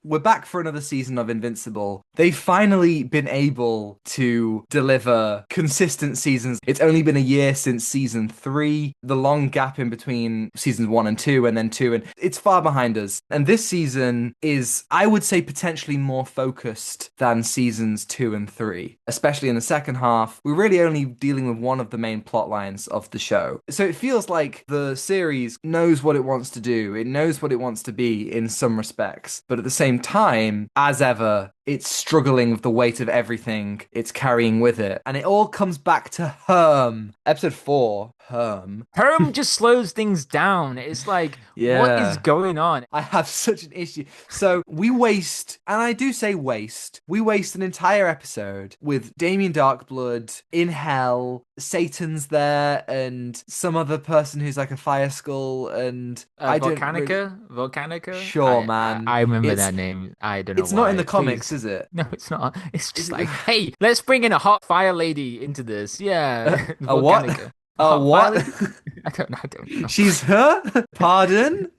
we're back for another season of Invincible. They've finally been able to deliver consistent seasons. It's only been a year since season 3, the long gap in between seasons 1 and 2, and then 2, and it's far behind us. And this season is, I would say, potentially more focused than seasons 2 and 3, especially in the second half. We're really only dealing with one of the main plot lines of the show. So it feels like the series knows what it wants to do. It knows what it wants to be in some respects. But at the same time, as ever, it's struggling with the weight of everything it's carrying with it. And it all comes back to Herm. Episode 4, Herm. Herm just slows things down. It's like, what is Yeah. going on? I have such an issue. So we waste, and I do say waste, we waste an entire episode with Damien Darkblood in hell, Satan's there, and some other person who's like a fire skull, and I don't really... Volcanica. Sure, man. I remember It's that name. I don't know it's not in the why. comics, Please. is it? No, it's not. It's Is just it? like, hey, let's bring in a hot fire lady into this. Yeah, A what? Volcanica. A A hot fire what? lady? I don't know. She's her? Pardon?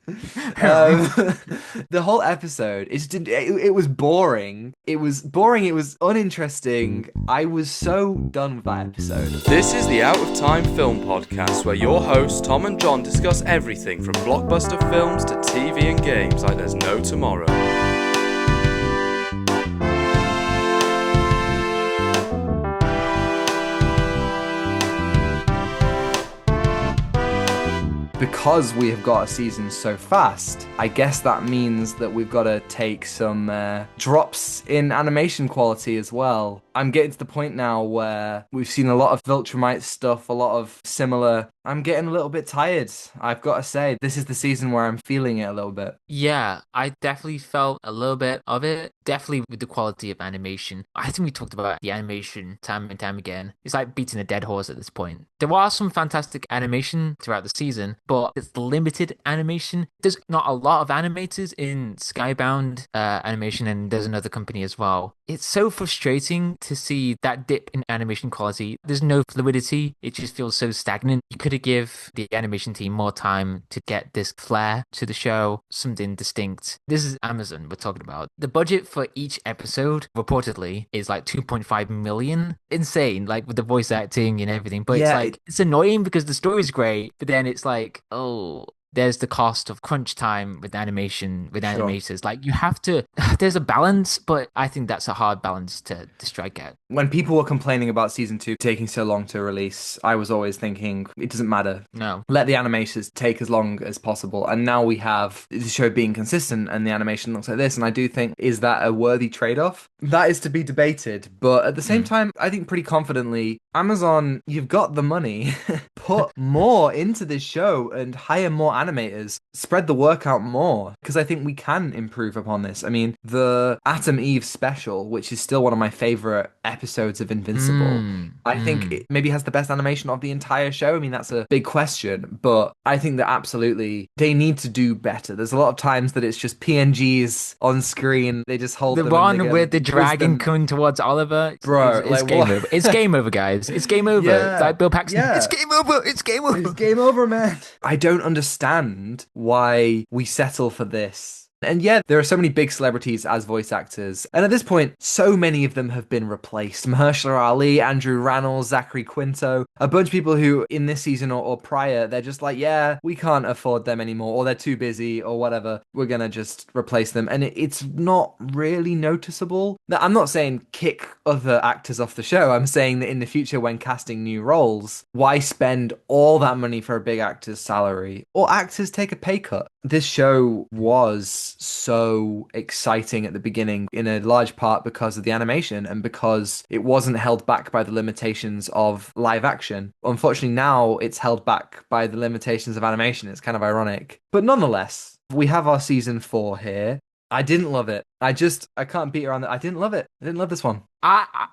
Herm. The whole episode, it was boring. It was boring. It was uninteresting. I was so done with that episode. This is the Out of Time Film Podcast, where your hosts Tom and John discuss everything from blockbuster films to TV and games like there's no tomorrow. Because we have got a season so fast, I guess that means that we've got to take some drops in animation quality as well. I'm getting to the point now where we've seen a lot of Viltrumite stuff, a lot of similar. I'm getting a little bit tired. I've got to say, this is the season where I'm feeling it a little bit. Yeah, I definitely felt a little bit of it. Definitely with the quality of animation. I think we talked about the animation time and time again. It's like beating a dead horse at this point. There are some fantastic animation throughout the season, but it's limited animation. There's not a lot of animators in Skybound animation, and there's another company as well. It's so frustrating to see that dip in animation quality. There's no fluidity. It just feels so stagnant. You could have give the animation team more time to get this flair to the show, something distinct. This is Amazon we're talking about. The budget for each episode reportedly is like 2.5 million. Insane, like with the voice acting and everything. But it's Yeah, like, it's annoying because the story's great, but then it's like, oh, there's the cost of crunch time with animation, with sure. animators. Like you have to, there's a balance, but I think that's a hard balance to strike at. When people were complaining about season 2 taking so long to release, I was always thinking, it doesn't matter. No. Let the animators take as long as possible. And now we have the show being consistent and the animation looks like this. And I do think, is that a worthy trade-off? That is to be debated. But at the same time, I think pretty confidently, Amazon, you've got the money. Put more into this show and hire more animators. Spread the work out more. Because I think we can improve upon this. I mean, the Atom Eve special, which is still one of my favorite episodes of Invincible, I think it maybe has the best animation of the entire show. I mean, that's a big question, but I think that absolutely they need to do better. There's a lot of times that it's just PNGs on screen. They just hold The them and they one get with the dragon wisdom. coming towards Oliver, Bro, it's like, game what? over. It's game over, guys. It's game over. Yeah, Like Bill Paxton. yeah. It's game over. It's game over. It's game over, man. I don't understand why we settle for this. And yeah, there are so many big celebrities as voice actors. And at this point, so many of them have been replaced. Mahershala Ali, Andrew Rannells, Zachary Quinto, a bunch of people who in this season or prior, they're just like, yeah, we can't afford them anymore, or they're too busy or whatever. We're going to just replace them. And it's not really noticeable. Now, I'm not saying kick other actors off the show. I'm saying that in the future, when casting new roles, why spend all that money for a big actor's salary? Or actors take a pay cut. This show was so exciting at the beginning, in a large part because of the animation and because it wasn't held back by the limitations of live action. Unfortunately, now it's held back by the limitations of animation. It's kind of ironic. But nonetheless, we have our season 4 here. I didn't love it. I can't beat around that. I didn't love it. I didn't love this one.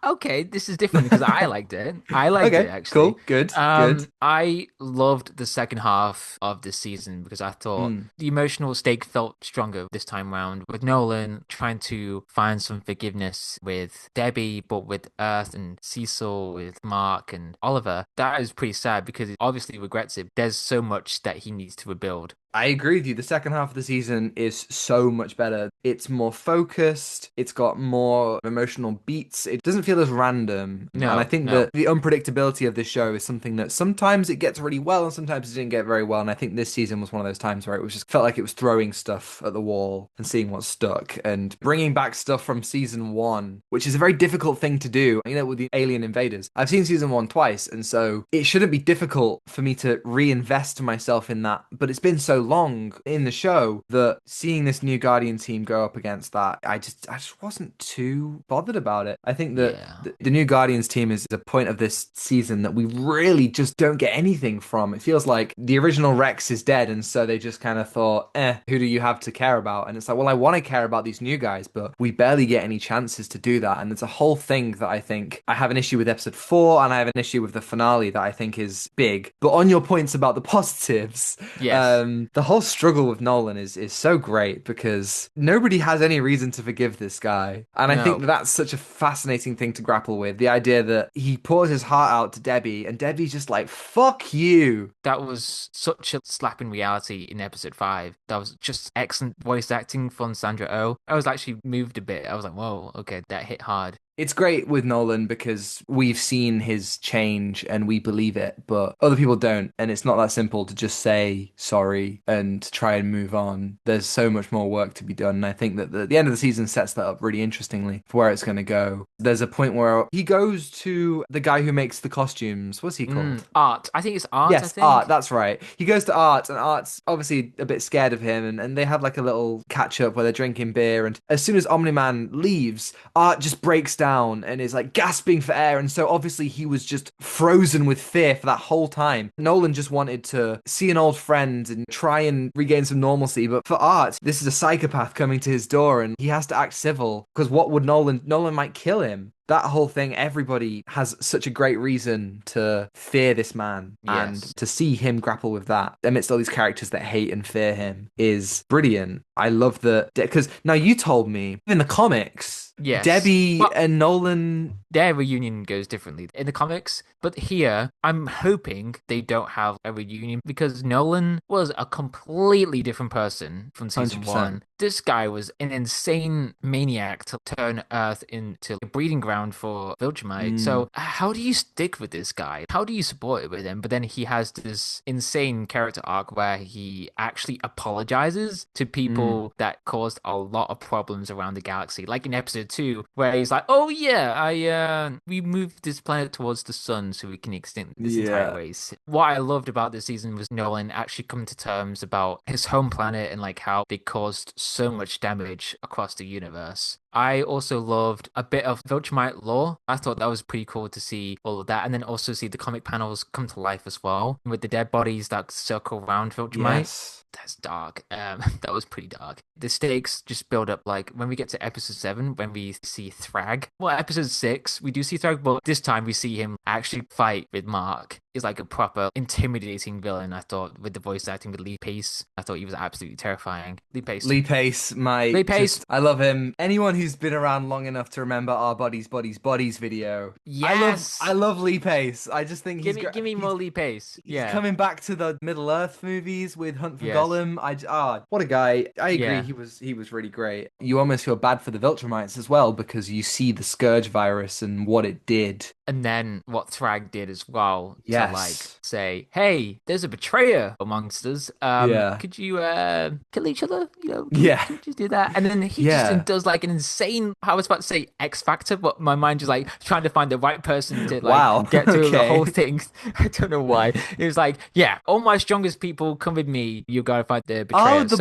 Okay, this is different because I liked it. I liked it Okay, actually. cool, good, good. I loved the second half of this season because I thought the emotional stake felt stronger this time round with Nolan trying to find some forgiveness with Debbie, but with Earth and Cecil, with Mark and Oliver. That is pretty sad because he obviously regrets it. There's so much that he needs to rebuild. I agree with you. The second half of the season is so much better. It's more focused. focused. It's got more emotional beats. It doesn't feel as random. And I No, think no. that the unpredictability of this show is something that sometimes it gets really well and sometimes it didn't get very well. And I think this season was one of those times where it was just felt like it was throwing stuff at the wall and seeing what stuck and bringing back stuff from season one, which is a very difficult thing to do. You know, with the alien invaders, I've seen season one twice, and so it shouldn't be difficult for me to reinvest myself in that. But it's been so long in the show that seeing this new Guardian team go up against that, I just wasn't too bothered about it. I think that Yeah. the new Guardians team is the point of this season that we really just don't get anything from. It feels like the original Rex is dead, and so they just kind of thought, who do you have to care about? And it's like, well, I want to care about these new guys, but we barely get any chances to do that. And it's a whole thing that I think I have an issue with episode 4, and I have an issue with the finale that I think is big. But on your points about the positives, Yes. the whole struggle with Nolan is so great because nobody has any reason to forgive this guy. And I think No. that's such a fascinating thing to grapple with. The idea that he pours his heart out to Debbie, and Debbie's just like, fuck you. That was such a slap in reality in episode 5. That was just excellent voice acting from Sandra Oh. I was actually moved a bit. I was like, whoa, okay, that hit hard. It's great with Nolan because we've seen his change and we believe it, but other people don't. And it's not that simple to just say sorry and try and move on. There's so much more work to be done. And I think that the end of the season sets that up really interestingly for where it's going to go. There's a point where he goes to the guy who makes the costumes. What's he called? Art. I think it's Art, I Yes, think. Art, that's right. He goes to Art, and Art's obviously a bit scared of him, and they have like a little catch up where they're drinking beer. And as soon as Omni-Man leaves, Art just breaks down and is like gasping for air. And so obviously he was just frozen with fear for that whole time. Nolan just wanted to see an old friend and try and regain some normalcy. But for Art, this is a psychopath coming to his door, and he has to act civil because what would Nolan might kill him. That whole thing, everybody has such a great reason to fear this man. And Yes. to see him grapple with that amidst all these characters that hate and fear him is brilliant. I love that, because now you told me in the comics, Yes. Debbie Well, and Nolan. their reunion goes differently in the comics, but here I'm hoping they don't have a reunion because Nolan was a completely different person from season 100%. 1. This guy was an insane maniac to turn Earth into a breeding ground for Viltrumite. So how do you stick with this guy? How do you support it with him? But then he has this insane character arc where he actually apologizes to people that caused a lot of problems around the galaxy. Like in episode 2, where he's like, oh yeah, we moved this planet towards the sun so we can extinct this entire race. What I loved about this season was Nolan actually coming to terms about his home planet and like how they caused so much damage across the universe. I also loved a bit of Viltrumite lore. I thought that was pretty cool to see all of that, and then also see the comic panels come to life as well with the dead bodies that circle around Viltrumite. Yes. That's dark. That was pretty dark. The stakes just build up. Like when we get to episode 7, when we see Thrag. Well, episode 6, we do see Thrag, but this time we see him actually fight with Mark. He's like a proper intimidating villain. I thought with the voice acting with Lee Pace, I thought he was absolutely terrifying. Lee Pace, Lee Pace, I love him. Anyone who's been around long enough to remember our Bodies video. Yes, I love Lee Pace. I just think give me more Lee Pace. He's coming back to the Middle Earth movies with Hunt for Yes. Gollum. What a guy. I agree. Yeah. He was really great. You almost feel bad for the Viltrumites as well because you see the Scourge virus and what it did. And then what Thrag did as well Yes. to like say, hey, there's a betrayer amongst us. Could you kill each other? You know, could you just do that? And then he just does like an insane, I was about to say X Factor, but my mind just like trying to find the right person to like get through the whole thing. I don't know why. It was like, yeah, all my strongest people come with me. You gotta fight the betrayer. Oh, the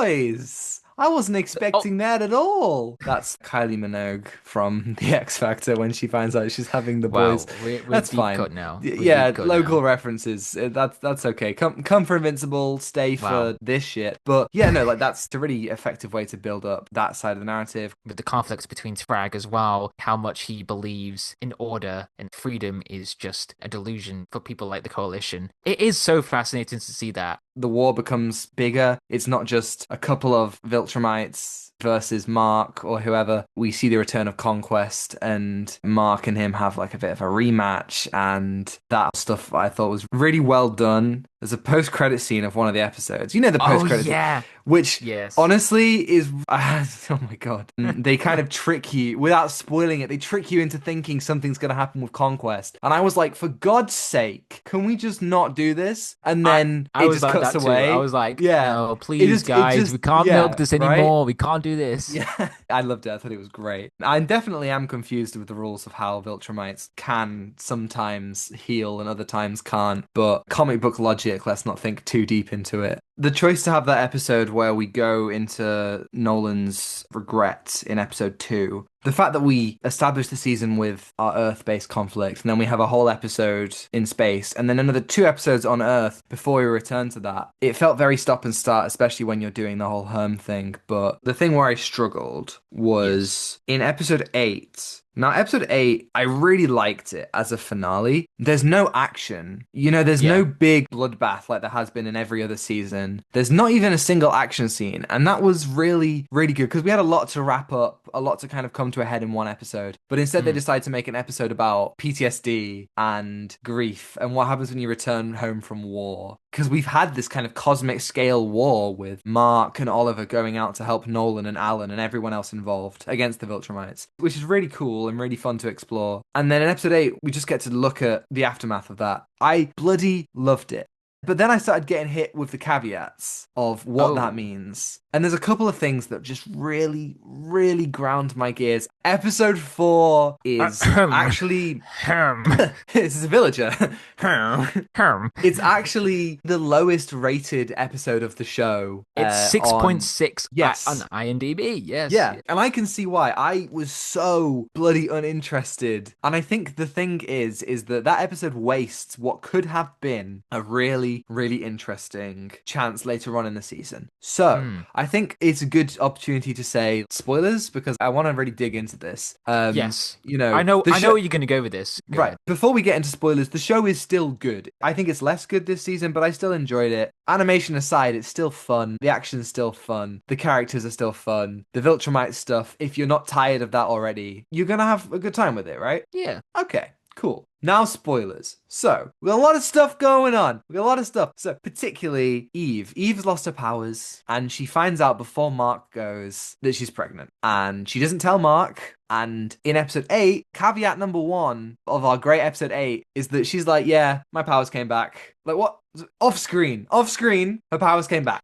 boys! I wasn't expecting that at all. That's Kylie Minogue from The X Factor when she finds out she's having the boys. We're that's deep fine. Cut now. Local references. That's okay. Come for Invincible, stay for this shit. But yeah, no, like that's a really effective way to build up that side of the narrative. With the conflicts between Thrag as well, how much he believes in order and freedom is just a delusion for people like the Coalition. It is so fascinating to see that. The war becomes bigger. It's not just a couple of Viltrumites versus Mark or whoever. We see the return of Conquest, and Mark and him have like a bit of a rematch, and that stuff I thought was really well done. there's a post-credit scene of one of the episodes. You know the Oh post-credit scene, yeah. which Yes. honestly is oh my god. They kind of trick you without spoiling it. They trick you into thinking something's going to happen with Conquest. And I was like, for God's sake, can we just not do this? And I then I it was just like cuts that too. I away. was like, Yeah. no, please, It guys, just we can't milk yeah, this right? anymore. We can't do this. Yeah, I loved it. I thought it was great. I definitely am confused with the rules of how Viltrumites can sometimes heal and other times can't. But comic book logic, let's not think too deep into it. The choice to have that episode where we go into Nolan's regrets in episode 2, the fact that we establish the season with our Earth-based conflict, and then we have a whole episode in space, and then another 2 episodes on Earth before we return to that, it felt very stop and start, especially when you're doing the whole Herm thing. But the thing where I struggled Yes. was in episode 8. Now, episode 8, I really liked it as a finale. There's no action. There's no Yeah. big bloodbath like there has been in every other season. There's not even a single action scene. And that was really, really good because we had a lot to wrap up, a lot to kind of come to a head in one episode. But instead, they Mm. decided to make an episode about PTSD and grief and what happens when you return home from war. Because we've had this kind of cosmic scale war with Mark and Oliver going out to help Nolan and Alan and everyone else involved against the Viltrumites, which is really cool and really fun to explore. And then in episode 8, we just get to look at the aftermath of that. I bloody loved it. But then I started getting hit with the caveats of what that Oh. means. And there's a couple of things that just really, really ground my gears. Episode 4 is actually... Herm. This is a villager. Herm. It's actually the lowest rated episode of the show. It's on 6.6 Yes. on IMDb. Yes. Yeah, and I can see why. I was so bloody uninterested. And I think the thing is that episode wastes what could have been a really, really interesting chance later on in the season. So, I think it's a good opportunity to say spoilers because I want to really dig into this. Yes. the I know show- where you're going to go with this. Go Right. ahead. Before we get into spoilers, the show is still good. I think it's less good this season, but I still enjoyed it. Animation aside, it's still fun. The action's still fun. The characters are still fun. The Viltrumite stuff, if you're not tired of that already, you're going to have a good time with it, right? Yeah. Okay, cool. Now spoilers. So, we got a lot of stuff going on. We got a lot of stuff. So, particularly Eve. Eve's lost her powers, and she finds out before Mark goes that she's pregnant. And she doesn't tell Mark. And in episode 8, caveat number 1 of our great episode 8 is that she's like, yeah, my powers came back. Like, what? Off screen, her powers came back.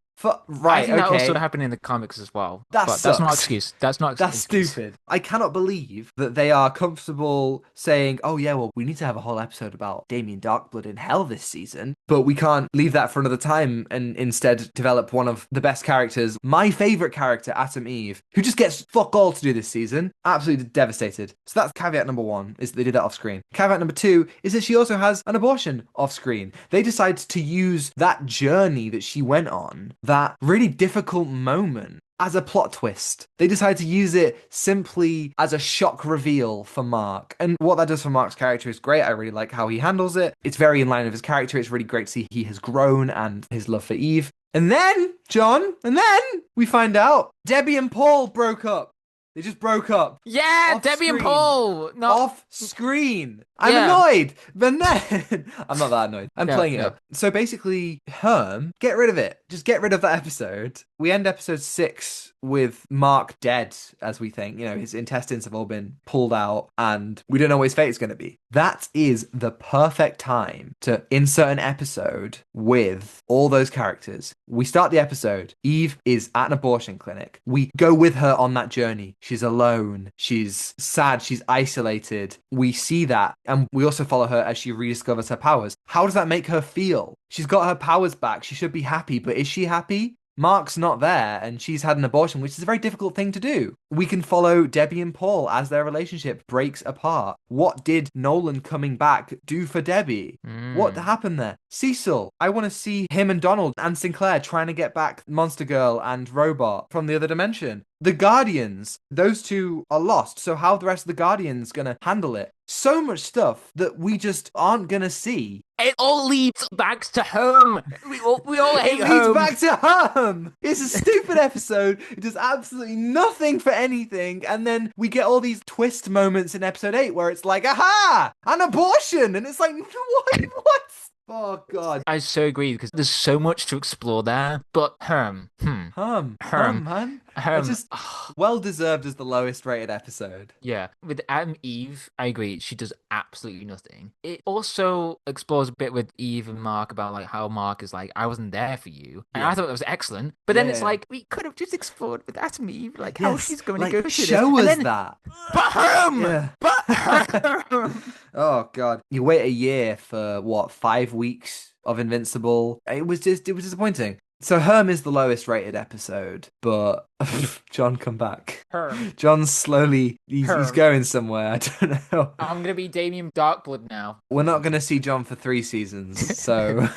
Right, I think that okay. also happened in the comics as well. That but that's not an sucks. excuse. That's not That's excuse. stupid. I cannot believe that they are comfortable saying, oh yeah, well, we need to have a whole episode about Damien Darkblood in hell this season, but we can't leave that for another time and instead develop one of the best characters, my favorite character, Atom Eve, who just gets fuck all to do this season. Absolutely devastated. So that's caveat number 1, is that they did that off screen. Caveat number 2 is that she also has an abortion off screen. They decided to use that journey that she went on, that really difficult moment, as a plot twist. They decided to use it simply as a shock reveal for Mark. And what that does for Mark's character is great. I really like how he handles it. It's very in line with his character. It's really great to see he has grown and his love for Eve. And then, John, we find out Debbie and Paul broke up. They just broke up. Yeah, Off Debbie and screen. Paul. No. Off screen. I'm Yeah. annoyed. But then I'm not that annoyed. I'm No, playing it no. up. So basically, Herm, get rid of it. Just get rid of that episode. We end episode 6 with Mark dead, as we think. His intestines have all been pulled out and we don't know what his fate is going to be. That is the perfect time to insert an episode with all those characters. We start the episode. Eve is at an abortion clinic. We go with her on that journey. She's alone. She's sad. She's isolated. We see that. And we also follow her as she rediscovers her powers. How does that make her feel? She's got her powers back. She should be happy. But is she happy? Mark's not there and she's had an abortion, which is a very difficult thing to do. We can follow Debbie and Paul as their relationship breaks apart. What did Nolan coming back do for Debbie? What happened there? Cecil, I want to see him and Donald and Sinclair trying to get back Monster Girl and Robot from the other dimension. The Guardians, those two are lost. So how are the rest of the Guardians going to handle it? So much stuff that we just aren't going to see. It all leads back to home. We all hate It leads home. back to home. It's a stupid episode. It does absolutely nothing for anything. And then we get all these twist moments in episode 8 where it's like, aha, an abortion. And it's like, what? Oh God. I so agree because there's so much to explore there. But Herm, Man. I Herm. just well deserved as the lowest rated episode. Yeah, with Eve, I agree. She does absolutely nothing. It also explores a bit with Eve and Mark about like how Mark is like, I wasn't there for you, and I Yeah. thought that was excellent. But then it's Yeah. like we could have just explored with Eve, like how Yes. she's going to Like go through this, show and us then that. but Herm, Yeah. but Herm. Oh God. You wait a year for what, 5 weeks of Invincible? It was disappointing. So Herm is the lowest rated episode, but John, come back. Herm. John's slowly he's Herm. going somewhere. I don't know. I'm gonna be Damien Darkblood now. We're not gonna see John for 3 seasons, so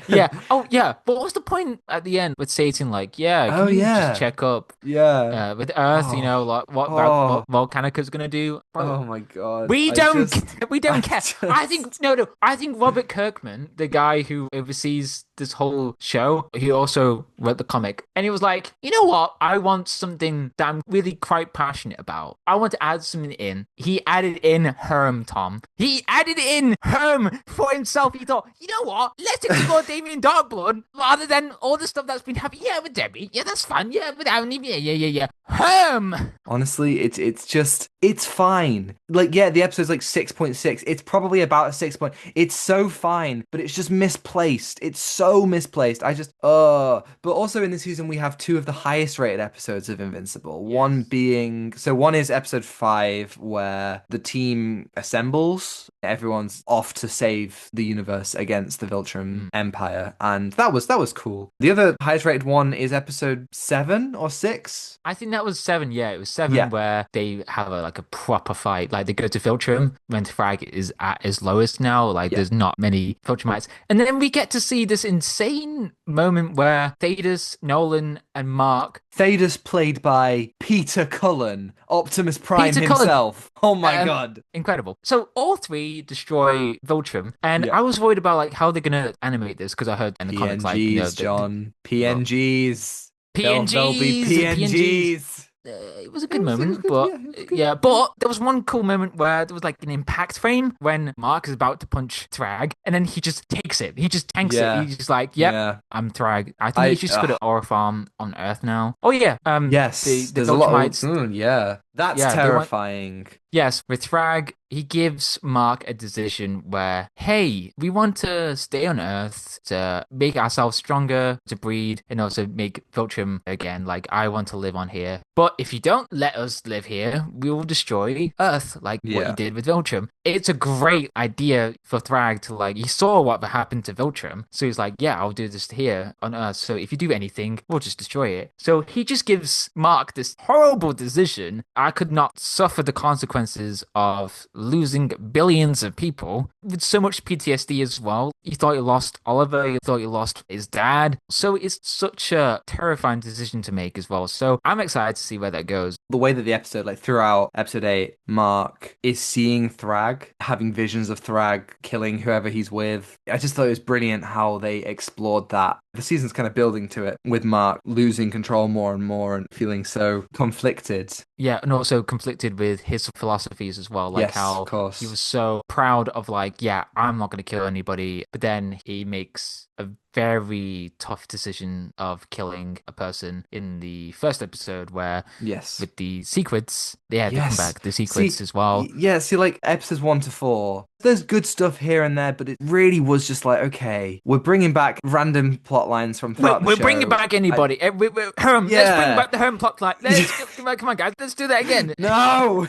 Yeah. Oh, yeah. But what's the point at the end with Satan? Like, yeah, Oh can you just yeah. check up Yeah. with Earth? You know, Oh. like Oh. what Volcanica's gonna do? Bro, Oh my God. we I don't just we don't I care. just I think no. I think Robert Kirkman, the guy who oversees this whole show, he also wrote the comic, and he was like, you know what? I want something that I'm really quite passionate about. I want to add something in. He added in Herm, Tom. He added in Herm for himself. He thought, you know what? Let's explore Damien Darkblood rather than all the stuff that's been happening. Yeah, with Debbie. Yeah, that's fun. Yeah, with Aaron. Yeah. Herm. Honestly, it's fine. Like, yeah, the episode's like 6.6. It's probably about a 6 point. It's so fine, but it's just misplaced. It's so misplaced. But also in this season we have two of the highest rated episodes of Invincible. One being one is episode 5 where the team assembles. Everyone's off to save the universe against the Viltrum Empire, and that was cool. The other highest rated one is episode 7 or 6. I think that was 7. Yeah, it was 7 Yeah. where they have a proper fight. Like they go to Viltrum when Frag is at his lowest now. Like there's not many Viltrumites, and then we get to see this insane moment where Thaddeus, Nolan, and Mark. Thaddeus played by Peter Cullen, Optimus Prime Peter Cullen. himself. Oh my God. Incredible. So all 3 destroy Viltrum, and Yeah. I was worried about like how they're gonna animate this because I heard in the comics like John. PNGs. PNGs, There'll be PNGs. It was a good It was moment, good, but yeah, it was good. yeah, but there was one cool moment where there was like an impact frame when Mark is about to punch Thrag, and then he just takes it. He just tanks Yeah. it. He's just like, "Yep, Yeah. I'm Thrag." I think he's just got an aura farm on Earth now. Oh yeah, Yes. the There's a lot Viltrumites. of yeah. That's Yeah, they want- terrifying. Yes, with Thrag, he gives Mark a decision where, hey, we want to stay on Earth to make ourselves stronger, to breed, and also make Viltrum again. Like, I want to live on here. But if you don't let us live here, we will destroy Earth, like what Yeah. you did with Viltrum. It's a great idea for Thrag to, like, he saw what happened to Viltrum. So he's like, yeah, I'll do this here on Earth. So if you do anything, we'll just destroy it. So he just gives Mark this horrible decision. I could not suffer the consequences of losing billions of people with so much PTSD as well. He thought he lost Oliver, he thought he lost his dad. So it's such a terrifying decision to make as well. So I'm excited to see where that goes. The way that the episode, like throughout episode 8, Mark is seeing Thrag, having visions of Thrag killing whoever he's with. I just thought it was brilliant how they explored that. The season's kind of building to it, with Mark losing control more and more and feeling so conflicted. Yeah, and also conflicted with his philosophies as well. Like Yes, how of course. he was so proud of like, yeah, I'm not going to kill anybody. But then he makes a very tough decision of killing a person in the first episode where Yes. with the secrets, they had to come Yes. back the secrets See, as well. Yeah, see, like episodes 1 to 4, there's good stuff here and there, but it really was just like, okay, we're bringing back random plot lines from throughout the We're show. bringing back anybody. Let's bring Yeah. back the Herm plot line. Come on, guys, let's do that again. No!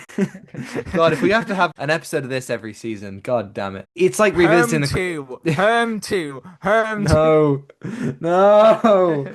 God, if we have to have an episode of this every season, god damn it. It's like revisiting Herm 2. No. No.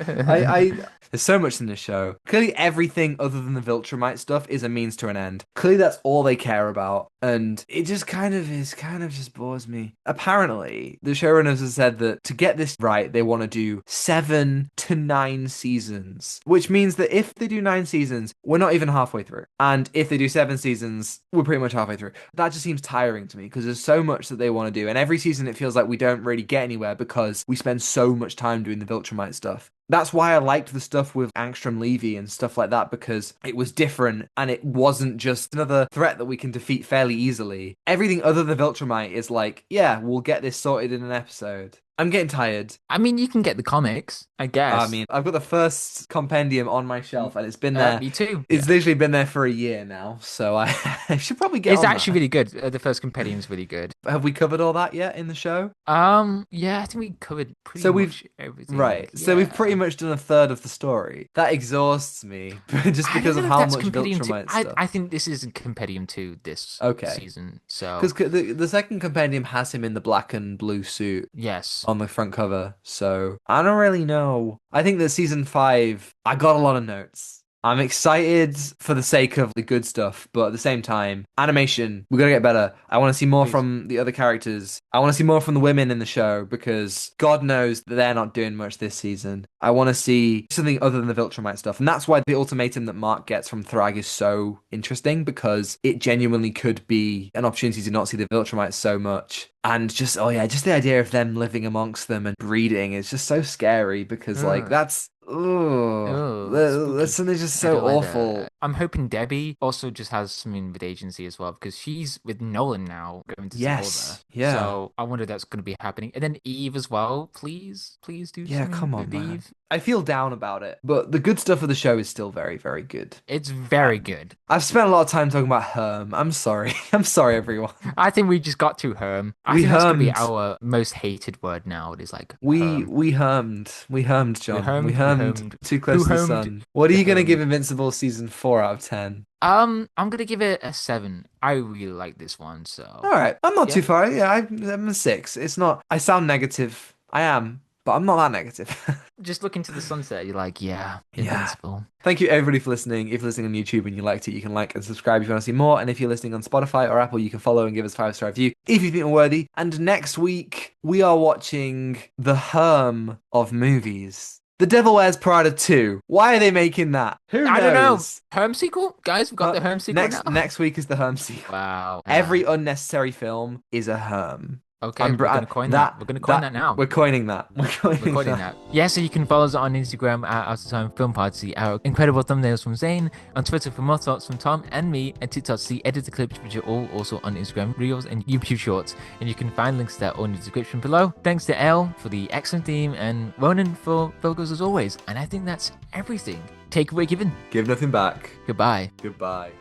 There's so much in this show. Clearly everything other than the Viltrumite stuff is a means to an end. Clearly that's all they care about. And it just kind of just bores me. Apparently, the showrunners have said that to get this right, they want to do 7 to 9 seasons. Which means that if they do 9 seasons, we're not even halfway through. And if they do 7 seasons, we're pretty much halfway through. That just seems tiring to me because there's so much that they want to do. And every season it feels like we don't really get anywhere because we spend so much time doing the Viltrumite stuff. That's why I liked the stuff with Angstrom Levy and stuff like that, because it was different and it wasn't just another threat that we can defeat fairly easily. Everything other than Viltrumite is like, yeah, we'll get this sorted in an episode. I'm getting tired. I mean, you can get the comics, I guess. I mean, I've got the first compendium on my shelf and it's been there. Me too. It's literally been there for a year now, so I should probably get It's on actually that. really good. The first compendium's really good. Have we covered all that yet in the show? Yeah, I think we covered pretty So much everything. Right. So we've Yeah. pretty much done a third of the story. That exhausts me just I because don't of know if how that's much compendium Viltrumite two. stuff. I think this is compendium 2 this Okay. season. So Because the second compendium has him in the black and blue suit yes. on the front cover. So I don't really know. I think that season 5, I got a lot of notes. I'm excited for the sake of the good stuff, but at the same time, animation, we gotta get better. I want to see more Please. from the other characters. I want to see more from the women in the show because God knows that they're not doing much this season. I want to see something other than the Viltrumite stuff. And that's why the ultimatum that Mark gets from Thrag is so interesting, because it genuinely could be an opportunity to not see the Viltrumites so much. And just, oh yeah, just the idea of them living amongst them and breeding is just so scary because, like, that's, Oh, that's something just I so don't like awful. that. I'm hoping Debbie also just has something with agency as well, because she's with Nolan now, going to Yes, see Hulda. yeah. So I wonder if that's going to be happening. And then Eve as well. Please do Yeah, something come on, with man. Eve. I feel down about it, but the good stuff of the show is still very, very good. It's very good. I've spent a lot of time talking about Herm. I'm sorry. I'm sorry, everyone. I think we just got to Herm. I We think that's going to be hermed. our most hated word now. It is like We Herm. we hermed. We hermed, John. We hermed too close Who to the hermed? sun. What are The you gonna give hermed. Invincible season 4 out of 10? I'm gonna give it a 7. I really like this one, so All right, I'm not too Yeah. far. Yeah, I'm a 6. It's not. I sound negative. I am, but I'm not that negative. just look into the sunset. You're like, yeah, Yeah. Invincible. Thank you everybody for listening. If you're listening on YouTube and you liked it, you can like and subscribe if you want to see more. And if you're listening on Spotify or Apple, you can follow and give us a 5-star review if you think we're worthy. And next week we are watching the Herm of movies. The Devil Wears Prada 2. Why are they making that? Who knows? I don't know. Herm sequel, guys. We've got the Herm sequel next now. next week is the Herm sequel. Wow. Every unnecessary film is a Herm. Okay, we're gonna coin that. We're gonna coin that now. We're coining that. We're coining that. Yeah, so you can follow us on Instagram at Out of Time Film Party, our incredible thumbnails from Zain, on Twitter for more thoughts from Tom and me, and TikTok to see edited clips, which are all also on Instagram, Reels, and YouTube Shorts. And you can find links to that all in the description below. Thanks to Elle for the excellent theme, and Ronan for logos as always. And I think that's everything. Take away given. Give nothing back. Goodbye. Goodbye.